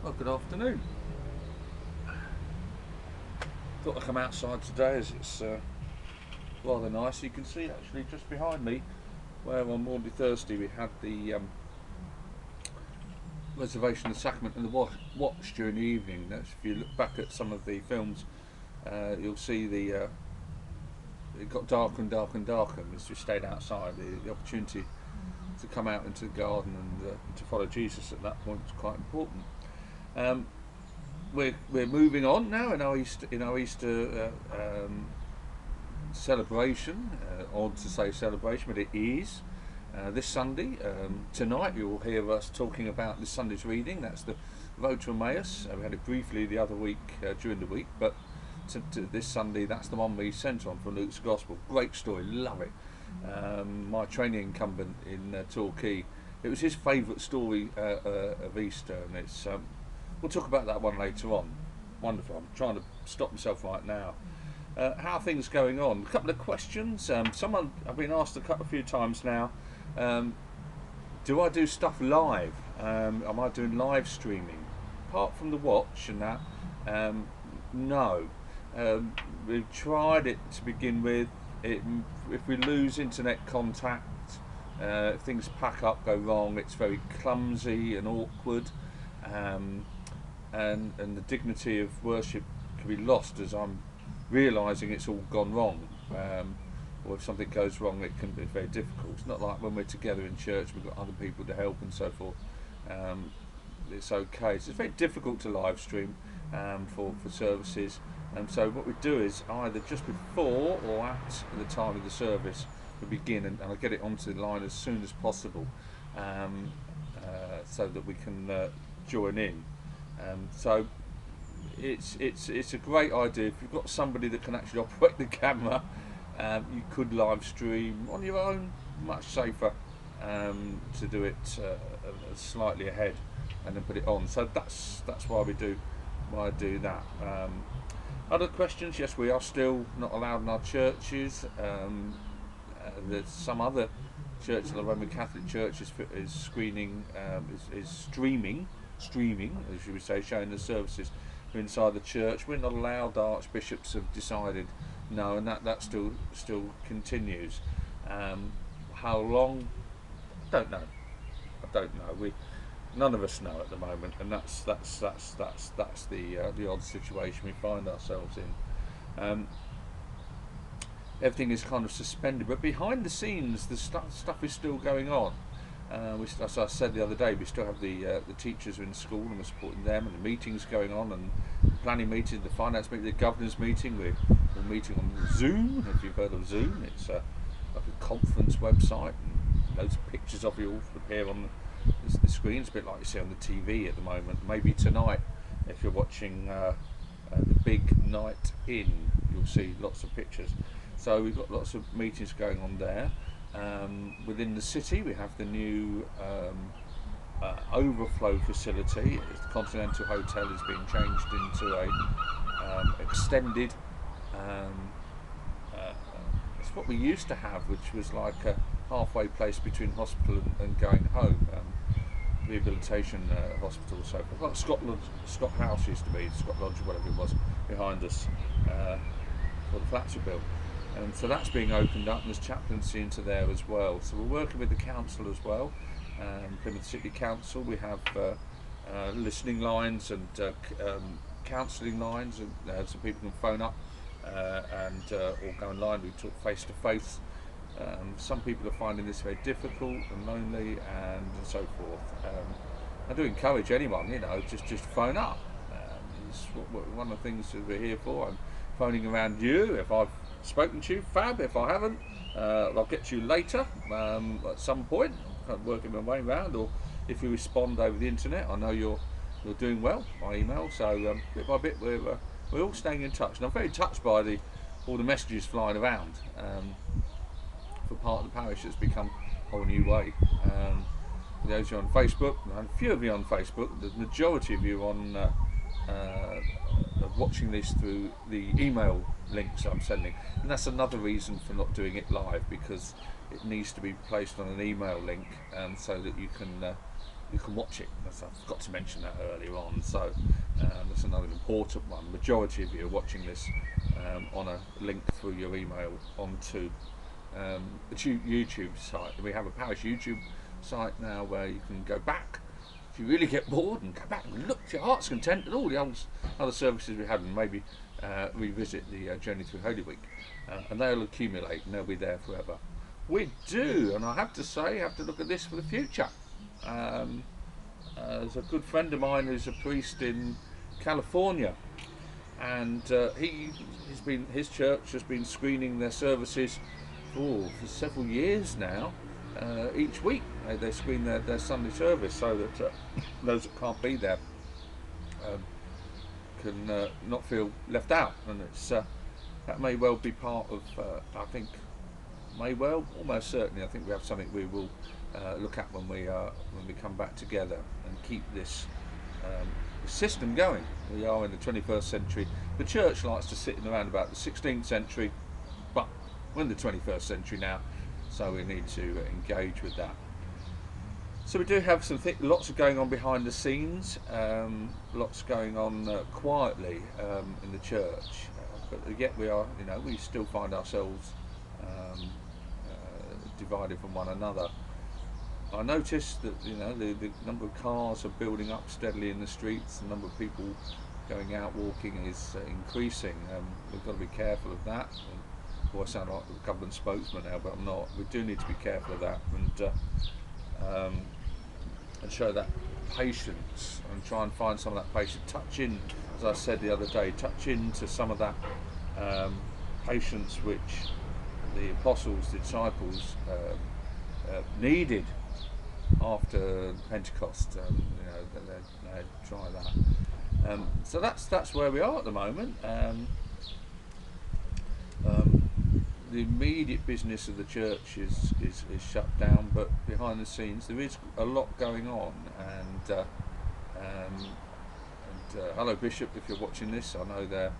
Well, good afternoon. Thought I'd come outside today as it's rather nice. You can see actually just behind me where on Maundy Thursday we had the reservation of the sacrament and the watch during the evening. That's, if you look back at some of the films, you'll see it got darker and darker and darker as we stayed outside. The opportunity to come out into the garden and to follow Jesus at that point was quite important. Um, we're moving on now in our Easter celebration. Odd to say celebration, but it is this Sunday. Tonight you'll hear us talking about this Sunday's reading. That's the Road to Emmaus. We had it briefly the other week during the week, but to this Sunday that's the one we sent on from Luke's Gospel. Great story, love it. My training incumbent in Torquay, it was his favourite story of Easter, and it's we'll talk about that one later on. Wonderful. I'm trying to stop myself right now. How are things going on? A couple of questions. Someone I've been asked a few times now. Do I do stuff live? Am I doing live streaming? Apart from the watch and that, no. We've tried it to begin with. If we lose internet contact, if things pack up, go wrong, it's very clumsy and awkward. And the dignity of worship can be lost as I'm realising it's all gone wrong. Or if something goes wrong, it can be very difficult. It's not like when we're together in church, we've got other people to help and so forth. It's okay. So it's very difficult to live stream for services. And so what we do is either just before or at the time of the service, we begin and I get it onto the line as soon as possible, so that we can join in. So it's a great idea. If you've got somebody that can actually operate the camera, you could live stream on your own, much safer, to do it slightly ahead and then put it on. So that's why I do that. Other questions? Yes, we are still not allowed in our churches. There's some other churches, the Roman Catholic Church is streaming, as you would say, showing the services inside the church. We're not allowed. Our archbishops have decided no, and that still continues. How long? I don't know. None of us know at the moment, and that's the odd situation we find ourselves in. Everything is kind of suspended, but behind the scenes, the stuff is still going on. As I said the other day, we still have the teachers in school, and we're supporting them, and the meetings going on, and the planning meeting, the finance meeting, the governors meeting. We're meeting on Zoom. If you've heard of Zoom, it's like a conference website, and loads of pictures of you all appear on the screen. It's a bit like you see on the TV at the moment. Maybe tonight, if you're watching the big night in, you'll see lots of pictures. So we've got lots of meetings going on there. Within the city, we have the new overflow facility. The Continental Hotel is being changed into a extended. It's what we used to have, which was like a halfway place between hospital and going home. Rehabilitation hospital, so like Scott House used to be, Scott Lodge, whatever it was, behind us, before the flats were built. And so that's being opened up, and there's chaplaincy into there as well. So we're working with the council as well, Plymouth City Council. We have listening lines and counselling lines, and so people can phone up or go online. We talk face to face. Some people are finding this very difficult and lonely, and so forth. I do encourage anyone, just phone up. It's one of the things that we're here for. I'm phoning around you. If I've spoken to you, fab. If I haven't, I'll get to you later at some point. I'm working my way around, or if you respond over the internet, I know you're doing well by email. So bit by bit, we're all staying in touch, and I'm very touched by all the messages flying around. For part of the parish, it's become a whole new way. Those of you on Facebook, and a few of you on Facebook, the majority of you on watching this through the email links I'm sending, and that's another reason for not doing it live, because it needs to be placed on an email link, so that you can you can watch it. I forgot to mention that earlier on. So that's another important one. Majority of you are watching this on a link through your email onto the YouTube site. We have a parish YouTube site now where you can go back if you really get bored and go back and look to your heart's content at all the other services we had, and maybe revisit the Journey Through Holy Week, and they'll accumulate and they'll be there forever. We do, and I have to say, have to look at this for the future. There's a good friend of mine who's a priest in California, and his church has been screening their services for several years now. Each week they screen their Sunday service so that those that can't be there can not feel left out, and it's that may well be part of almost certainly I think we have something we will look at when we come back together and keep this system going. We are in the 21st century. The church likes to sit in around about the 16th century, but we're in the 21st century now, so we need to engage with that. So we do have lots of going on behind the scenes, lots going on quietly in the church, but yet we still find ourselves divided from one another. I noticed that the number of cars are building up steadily in the streets. The number of people going out walking is increasing. We've got to be careful of that. I sound like a government spokesman now, but I'm not. We do need to be careful of that and show that patience and try and find some of that patience. Touch in, as I said the other day, touch into some of that patience which the apostles, the disciples needed after Pentecost. They try that. So that's where we are at the moment. The immediate business of the church is shut down, but behind the scenes there is a lot going on. And hello, Bishop, if you're watching this, I know they're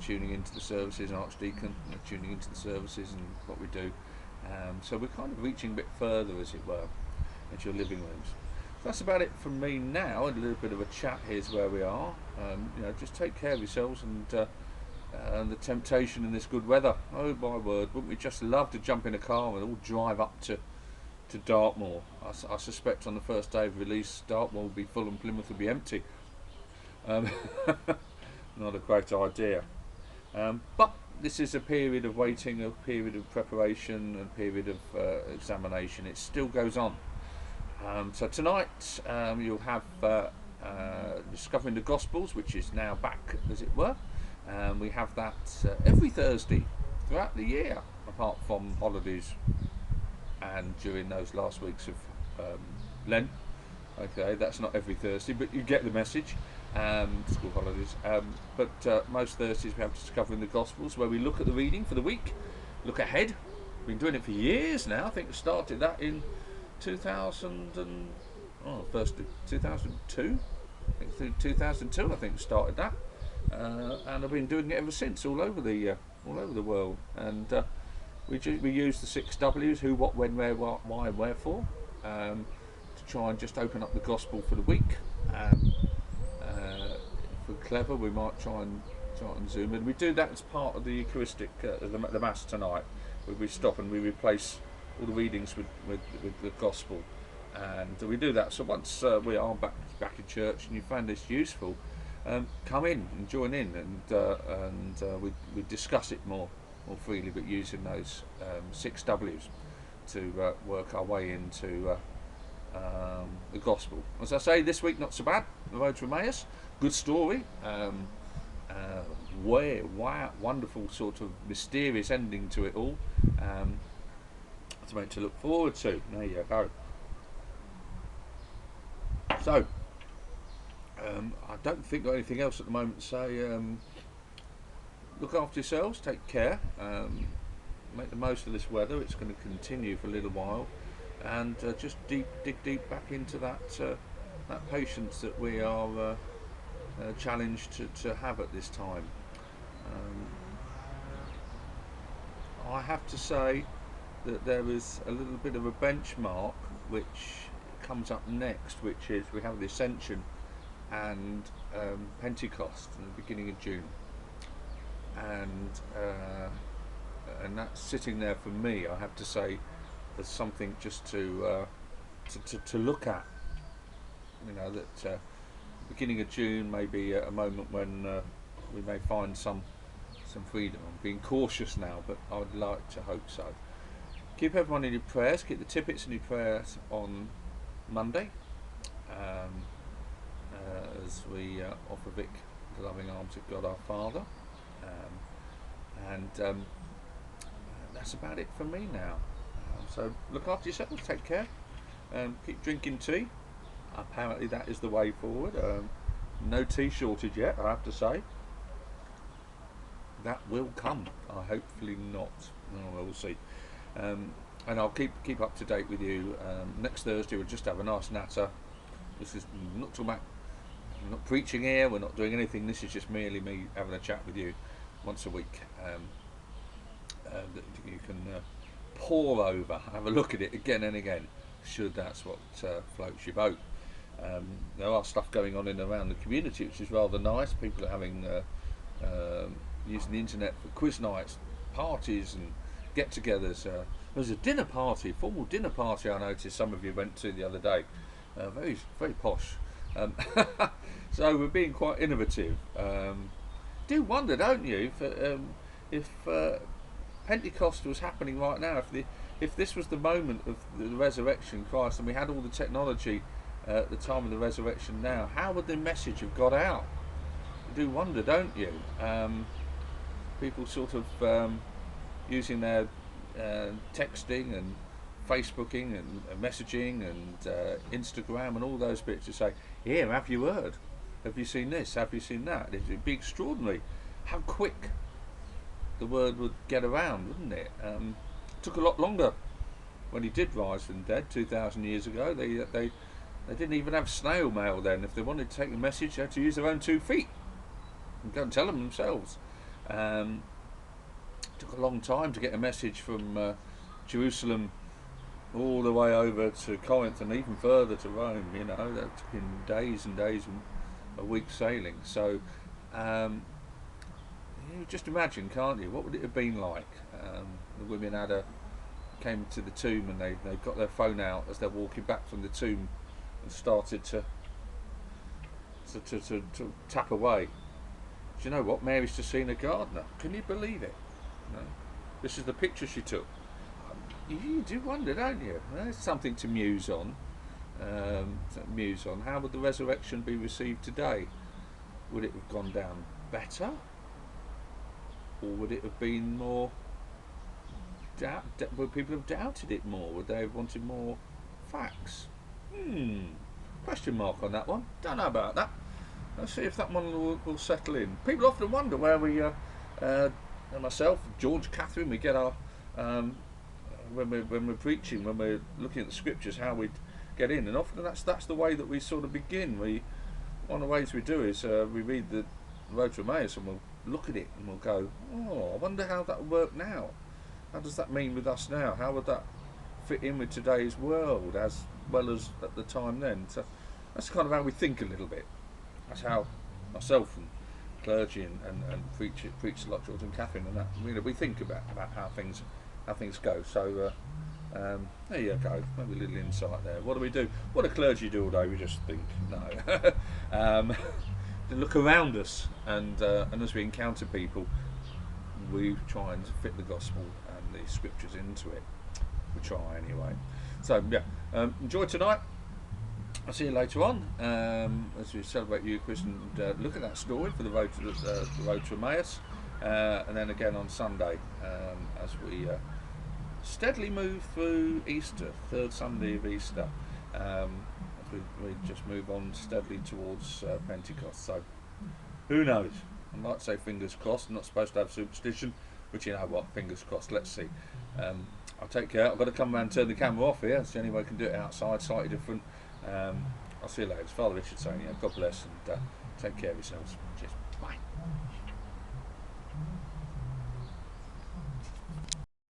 tuning into the services, Archdeacon, they're tuning into the services and what we do. So we're kind of reaching a bit further, as it were, into your living rooms. So that's about it from me now. A little bit of a chat. Here's where we are. Just take care of yourselves and the temptation in this good weather. Oh my word, wouldn't we just love to jump in a car and all drive up to Dartmoor? I suspect on the first day of release Dartmoor will be full and Plymouth will be empty. Not a great idea. But this is a period of waiting, a period of preparation, a period of examination. It still goes on. So tonight you'll have Discovering the Gospels, which is now back, as it were. We have that every Thursday throughout the year, apart from holidays and during those last weeks of Lent. Okay, that's not every Thursday, but you get the message. School holidays. But most Thursdays we have Discovering the Gospels, where we look at the reading for the week, look ahead. We've been doing it for years now. I think we started that in 2002. I think through 2002. I think we started that. And I've been doing it ever since, all over the world. And we use the 6 W's: who, what, when, where, why, and wherefore, to try and just open up the gospel for the week. If we're clever, we might try and zoom in. We do that as part of the Eucharistic, the Mass tonight, where we stop and we replace all the readings with the gospel, and we do that. So once we are back in church and you find this useful, come in and join in, and we discuss it more freely, but using those 6 W's to work our way into the gospel. As I say, this week not so bad. The Road to Emmaus, good story. Wonderful sort of mysterious ending to it all. Something to look forward to. There you go. So, I don't think I've got anything else at the moment to say. Look after yourselves, take care, make the most of this weather. It's going to continue for a little while, and just dig deep back into that patience that we are challenged to have at this time. I have to say that there is a little bit of a benchmark which comes up next, which is we have the Ascension and Pentecost in the beginning of June, and that's sitting there for me, I have to say, as something just to look at. You know, that beginning of June may be a moment when we may find some freedom. I'm being cautious now, but I would like to hope so. Keep everyone in your prayers. Keep the Tippets in your prayers on Monday, as we offer Vic the loving arms of God our Father, and that's about it for me now. So look after yourself, take care, keep drinking tea. Apparently that is the way forward. No tea shortage yet, I have to say. That will come. Hopefully not. We'll see. And I'll keep up to date with you. Next Thursday we'll just have a nice natter. This is not talking about, we're not preaching here, we're not doing anything. This is just merely me having a chat with you once a week. That you can pore over, have a look at it again and again, should that's what floats your boat. There are stuff going on in and around the community which is rather nice. People are having using the internet for quiz nights, parties and get-togethers. There was a dinner party, formal dinner party I noticed some of you went to the other day. Very, very posh. So we're being quite innovative. Do wonder, don't you, if Pentecost was happening right now, if this was the moment of the resurrection of Christ and we had all the technology at the time of the resurrection now, how would the message have got out? You do wonder, don't you? People sort of using their texting and Facebooking and messaging and Instagram and all those bits to say, here, have you heard? Have you seen this? Have you seen that? It'd be extraordinary how quick the word would get around, wouldn't it? Took a lot longer when he did rise from the dead 2,000 years ago. They didn't even have snail mail then. If they wanted to take the message, they had to use their own 2 feet and go and tell them themselves. Took a long time to get a message from Jerusalem all the way over to Corinth and even further to Rome. You know, that took in days and days and a week sailing. So you just imagine, can't you? What would it have been like? The women came to the tomb and they got their phone out as they're walking back from the tomb and started to tap away. Do you know what? Mary's just seen a gardener. Can you believe it? You know, this is the picture she took. You do wonder, don't you? There's something to muse on. How would the resurrection be received today? Would it have gone down better, or would it have been more would people have doubted it more? Would they have wanted more facts? Question mark on that one. Don't know about that. Let's see if that one will settle in. People often wonder where we, myself, George, Catherine, we get our when we're preaching, when we're looking at the scriptures, how we get in, and often that's the way that we sort of begin. One of the ways we do is we read the Road to Emmaus and we'll look at it and we'll go, oh, I wonder how that would work now. How does that mean with us now? How would that fit in with today's world as well as at the time then? So that's kind of how we think a little bit. That's how myself and clergy and preach a lot, George and Catherine, and that we think about how things go. So there you go. Maybe a little insight there. What do we do? What do clergy do all day? We just think. No. Look around us, and as we encounter people, we try and fit the gospel and the scriptures into it. We try anyway. So yeah, enjoy tonight. I'll see you later on as we celebrate Eucharist and look at that story for the road to Emmaus, and then again on Sunday as we steadily move through Easter, third Sunday of Easter. We just move on steadily towards Pentecost. So who knows? I might say fingers crossed. I'm not supposed to have superstition, but you know what? Fingers crossed. Let's see. I'll take care. I've got to come around and turn the camera off here. That's the only way I can do it outside, slightly different. I'll see you later. It's Father Richard saying, God bless, and take care of yourselves. Cheers. Bye.